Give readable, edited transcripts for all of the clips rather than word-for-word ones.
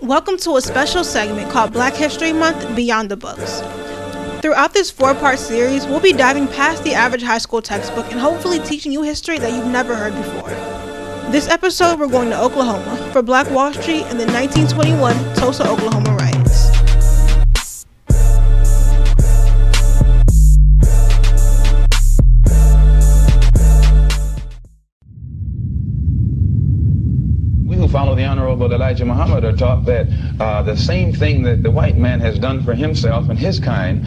Welcome to a special segment called Black History Month Beyond the Books. Throughout this 4-part series, we'll be diving past the average high school textbook and hopefully teaching you history that you've never heard before. This episode, we're going to Oklahoma for Black Wall Street and the 1921 Tulsa, Oklahoma riots. Follow the Honorable Elijah Muhammad are taught that the same thing that the white man has done for himself and his kind,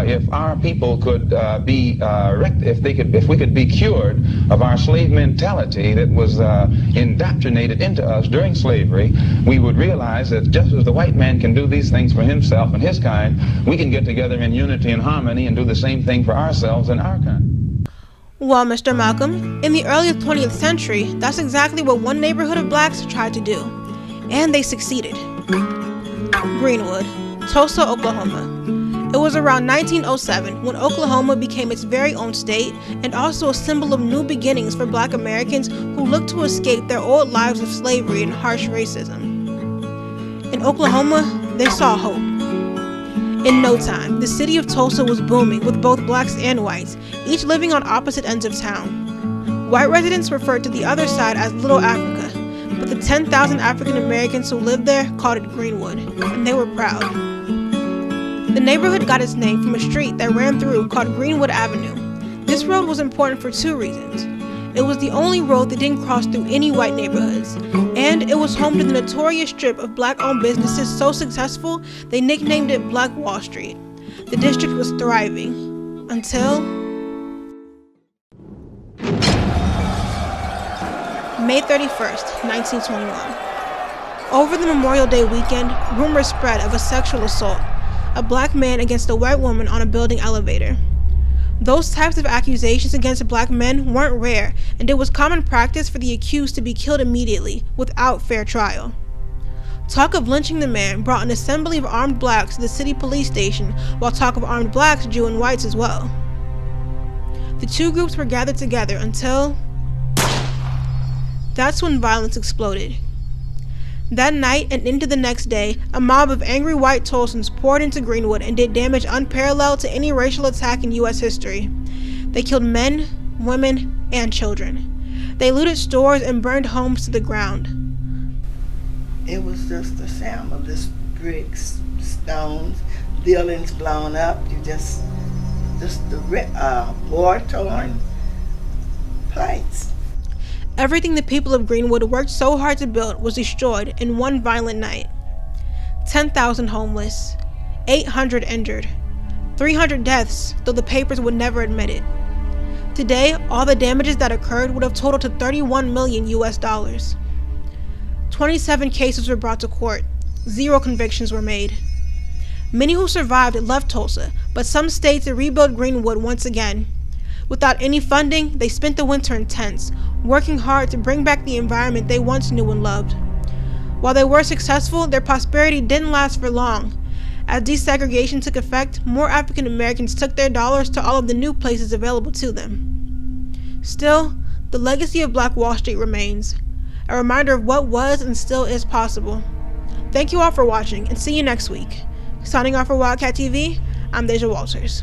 if our people could if we could be cured of our slave mentality that was indoctrinated into us during slavery, we would realize that just as the white man can do these things for himself and his kind, we can get together in unity and harmony and do the same thing for ourselves and our kind. Well, Mr. Malcolm, in the early 20th century, that's exactly what one neighborhood of blacks tried to do. And they succeeded. Greenwood, Tulsa, Oklahoma. It was around 1907 when Oklahoma became its very own state and also a symbol of new beginnings for Black Americans who looked to escape their old lives of slavery and harsh racism. In Oklahoma, they saw hope. In no time, the city of Tulsa was booming with both blacks and whites, each living on opposite ends of town. White residents referred to the other side as Little Africa, but the 10,000 African Americans who lived there called it Greenwood, and they were proud. The neighborhood got its name from a street that ran through called Greenwood Avenue. This road was important for two reasons. It was the only road that didn't cross through any white neighborhoods, and it was home to the notorious strip of black-owned businesses so successful they nicknamed it Black Wall Street. The district was thriving until May 31st, 1921. Over the Memorial Day weekend, rumors spread of a sexual assault, a black man against a white woman on a building elevator. Those types of accusations against black men weren't rare, and it was common practice for the accused to be killed immediately, without fair trial. Talk of lynching the man brought an assembly of armed blacks to the city police station, while talk of armed blacks drew in whites as well. The two groups were gathered together until that's when violence exploded. That night and into the next day, a mob of angry white Tulsans poured into Greenwood and did damage unparalleled to any racial attack in U.S. history. They killed men, women, and children. They looted stores and burned homes to the ground. It was just the sound of this bricks, stones, buildings blown up. Just the war-torn plates. Everything the people of Greenwood worked so hard to build was destroyed in one violent night. 10,000 homeless, 800 injured, 300 deaths, though the papers would never admit it. Today, all the damages that occurred would have totaled to $31 million US. 27 cases were brought to court. 0 convictions were made. Many who survived left Tulsa, but some stayed to rebuild Greenwood once again. Without any funding, they spent the winter in tents, working hard to bring back the environment they once knew and loved. While they were successful, their prosperity didn't last for long. As desegregation took effect, more African Americans took their dollars to all of the new places available to them. Still, the legacy of Black Wall Street remains, a reminder of what was and still is possible. Thank you all for watching, and see you next week. Signing off for Wildcat TV, I'm Dasia Walters.